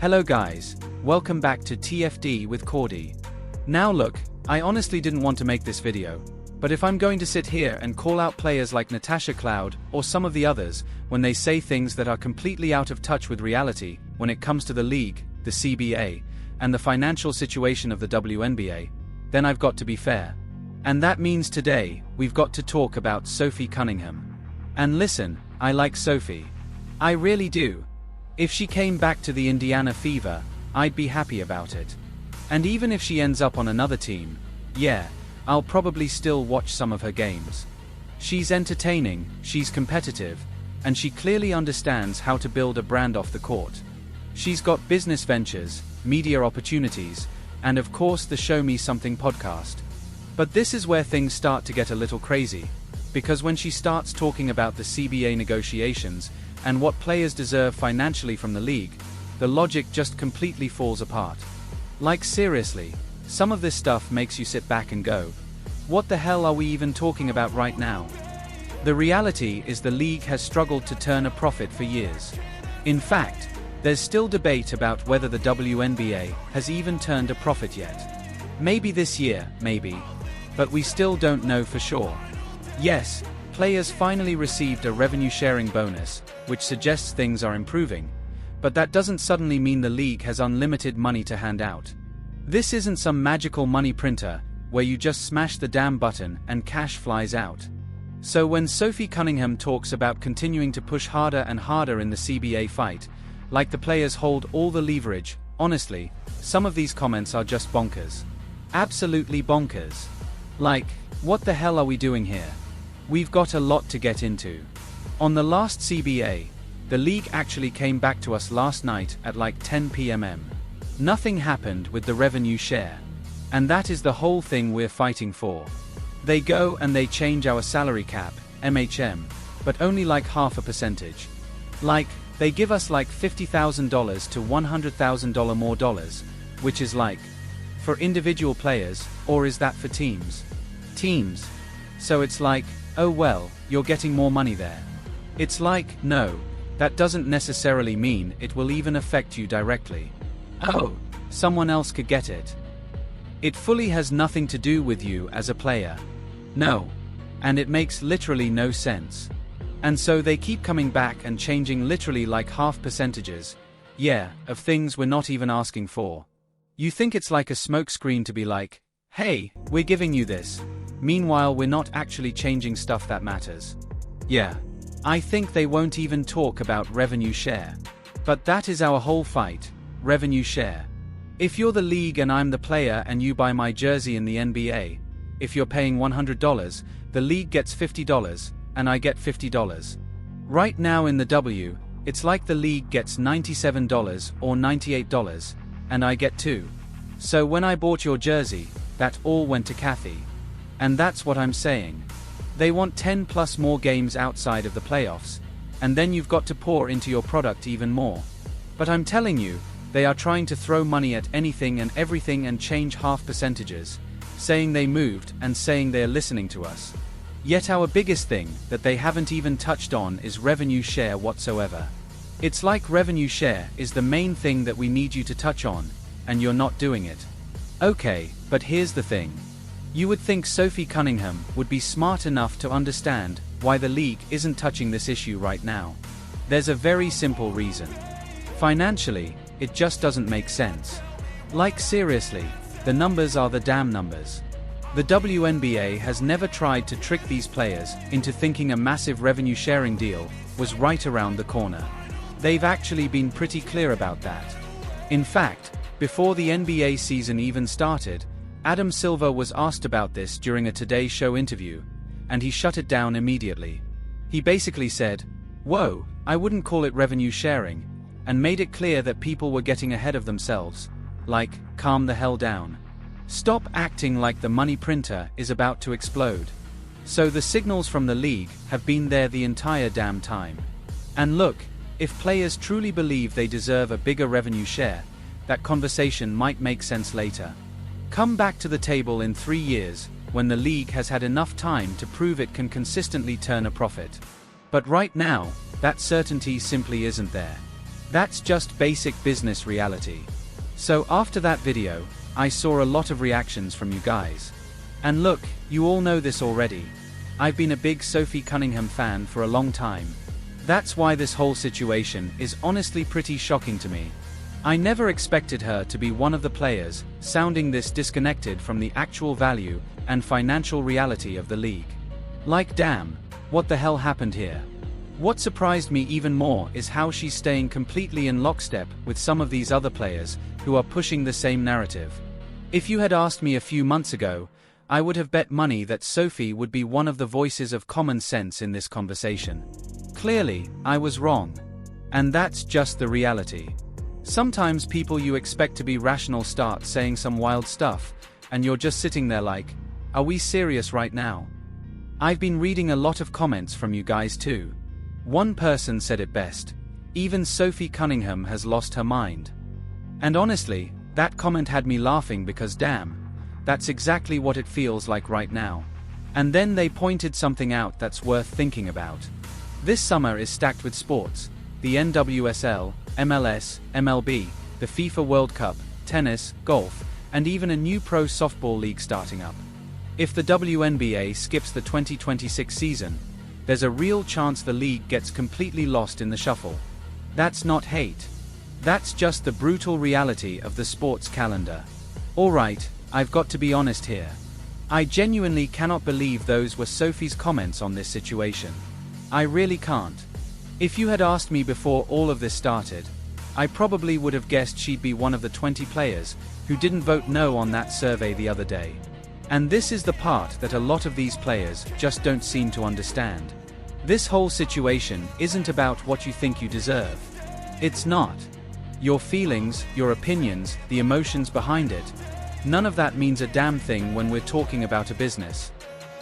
Hello guys, welcome back to TFD with Cordy. Now look, I honestly didn't want to make this video, but if I'm going to sit here and call out players like Natasha Cloud or some of the others when they say things that are completely out of touch with reality when it comes to the league, the CBA, and the financial situation of the WNBA, then I've got to be fair. And that means today, we've got to talk about Sophie Cunningham. And listen, I like Sophie. I really do. If she came back to the Indiana Fever, I'd be happy about it. And even if she ends up on another team, yeah, I'll probably still watch some of her games. She's entertaining, she's competitive, and she clearly understands how to build a brand off the court. She's got business ventures, media opportunities, and of course the Show Me Something podcast. But this is where things start to get a little crazy, because when she starts talking about the CBA negotiations and what players deserve financially from the league, the logic just completely falls apart. Like seriously, some of this stuff makes you sit back and go, what the hell are we even talking about right now? The reality is the league has struggled to turn a profit for years. In fact, there's still debate about whether the WNBA has even turned a profit yet. Maybe this year, maybe. But we still don't know for sure. Yes, players finally received a revenue-sharing bonus, which suggests things are improving, but that doesn't suddenly mean the league has unlimited money to hand out. This isn't some magical money printer, where you just smash the damn button and cash flies out. So when Sophie Cunningham talks about continuing to push harder and harder in the CBA fight, like the players hold all the leverage, honestly, some of these comments are just bonkers. Absolutely bonkers. Like, what the hell are we doing here? We've got a lot to get into. On the last CBA, the league actually came back to us last night at like 10 p.m. Nothing happened with the revenue share. And that is the whole thing we're fighting for. They go and they change our salary cap, MHM, but only like half a percentage. Like, they give us like $50,000 to $100,000 more dollars, which is like, for individual players, or is that for teams? Teams. So it's like, oh well, you're getting more money there. It's like, no, that doesn't necessarily mean it will even affect you directly. Oh, someone else could get it. It fully has nothing to do with you as a player. No. And it makes literally no sense. And so they keep coming back and changing literally like half percentages, yeah, of things we're not even asking for. You think it's like a smokescreen to be like, hey, we're giving you this. Meanwhile, we're not actually changing stuff that matters. Yeah. I think they won't even talk about revenue share. But that is our whole fight, revenue share. If you're the league and I'm the player and you buy my jersey in the NBA, if you're paying $100, the league gets $50, and I get $50. Right now in the W, it's like the league gets $97 or $98, and I get $2. So when I bought your jersey, that all went to Kathy. And that's what I'm saying. They want 10 plus more games outside of the playoffs, and then you've got to pour into your product even more. But I'm telling you, they are trying to throw money at anything and everything and change half percentages, saying they moved and saying they're listening to us. Yet our biggest thing that they haven't even touched on is revenue share whatsoever. It's like revenue share is the main thing that we need you to touch on, and you're not doing it. Okay, but here's the thing. You would think Sophie Cunningham would be smart enough to understand why the league isn't touching this issue right now. There's a very simple reason. Financially, it just doesn't make sense. Like seriously, the numbers are the damn numbers. The WNBA has never tried to trick these players into thinking a massive revenue sharing deal was right around the corner. They've actually been pretty clear about that. In fact, before the NBA season even started, Adam Silver was asked about this during a Today Show interview, and he shut it down immediately. He basically said, whoa, I wouldn't call it revenue sharing, and made it clear that people were getting ahead of themselves. Like, calm the hell down. Stop acting like the money printer is about to explode. So the signals from the league have been there the entire damn time. And look, if players truly believe they deserve a bigger revenue share, that conversation might make sense later. Come back to the table in 3 years, when the league has had enough time to prove it can consistently turn a profit. But right now, that certainty simply isn't there. That's just basic business reality. So after that video, I saw a lot of reactions from you guys. And look, you all know this already. I've been a big Sophie Cunningham fan for a long time. That's why this whole situation is honestly pretty shocking to me. I never expected her to be one of the players, sounding this disconnected from the actual value and financial reality of the league. Like damn, what the hell happened here? What surprised me even more is how she's staying completely in lockstep with some of these other players who are pushing the same narrative. If you had asked me a few months ago, I would have bet money that Sophie would be one of the voices of common sense in this conversation. Clearly, I was wrong. And that's just the reality. Sometimes people you expect to be rational start saying some wild stuff, and you're just sitting there like, are we serious right now? I've been reading a lot of comments from you guys too. One person said it best, even Sophie Cunningham has lost her mind. And honestly, that comment had me laughing because damn, that's exactly what it feels like right now. And then they pointed something out that's worth thinking about. This summer is stacked with sports, the NWSL, MLS, MLB, the FIFA World Cup, tennis, golf, and even a new pro softball league starting up. If the WNBA skips the 2026 season, there's a real chance the league gets completely lost in the shuffle. That's not hate. That's just the brutal reality of the sports calendar. Alright, I've got to be honest here. I genuinely cannot believe those were Sophie's comments on this situation. I really can't. If you had asked me before all of this started, I probably would have guessed she'd be one of the 20 players who didn't vote no on that survey the other day. And this is the part that a lot of these players just don't seem to understand. This whole situation isn't about what you think you deserve. It's not. Your feelings, your opinions, the emotions behind it, none of that means a damn thing when we're talking about a business.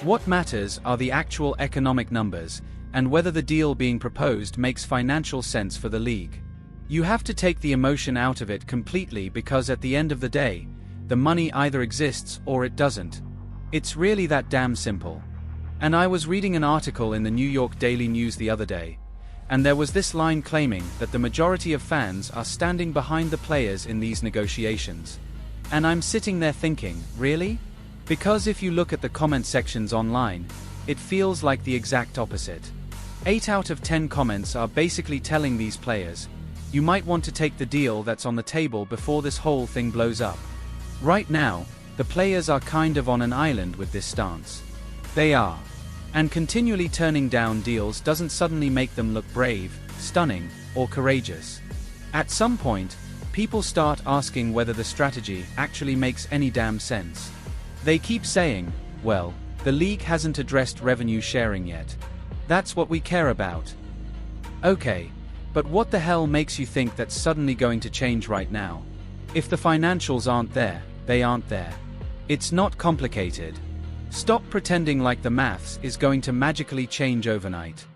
What matters are the actual economic numbers, and whether the deal being proposed makes financial sense for the league. You have to take the emotion out of it completely because at the end of the day, the money either exists or it doesn't. It's really that damn simple. And I was reading an article in the New York Daily News the other day, and there was this line claiming that the majority of fans are standing behind the players in these negotiations. And I'm sitting there thinking, really? Because if you look at the comment sections online, it feels like the exact opposite. 8 out of 10 comments are basically telling these players, you might want to take the deal that's on the table before this whole thing blows up. Right now, the players are kind of on an island with this stance. They are. And continually turning down deals doesn't suddenly make them look brave, stunning, or courageous. At some point, people start asking whether the strategy actually makes any damn sense. They keep saying, well, the league hasn't addressed revenue sharing yet. That's what we care about. Okay, but what the hell makes you think that's suddenly going to change right now? If the financials aren't there, they aren't there. It's not complicated. Stop pretending like the maths is going to magically change overnight.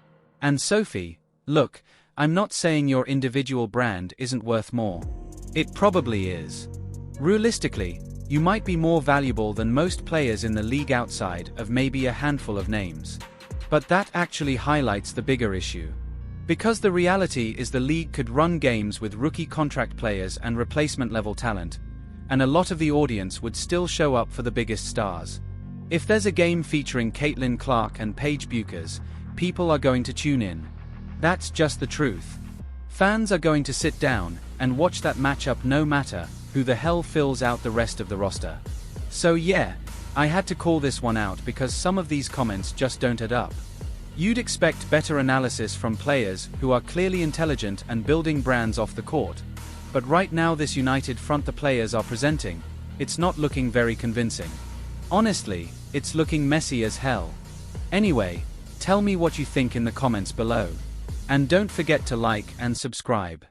And Sophie, look, I'm not saying your individual brand isn't worth more. It probably is. Realistically, you might be more valuable than most players in the league outside of maybe a handful of names. But that actually highlights the bigger issue. Because the reality is the league could run games with rookie contract players and replacement level talent, and a lot of the audience would still show up for the biggest stars. If there's a game featuring Caitlin Clark and Paige Buchers, people are going to tune in. That's just the truth. Fans are going to sit down and watch that matchup no matter who the hell fills out the rest of the roster. So yeah, I had to call this one out because some of these comments just don't add up. You'd expect better analysis from players who are clearly intelligent and building brands off the court. But right now this united front the players are presenting, it's not looking very convincing. Honestly, it's looking messy as hell. Anyway, tell me what you think in the comments below. And don't forget to like and subscribe.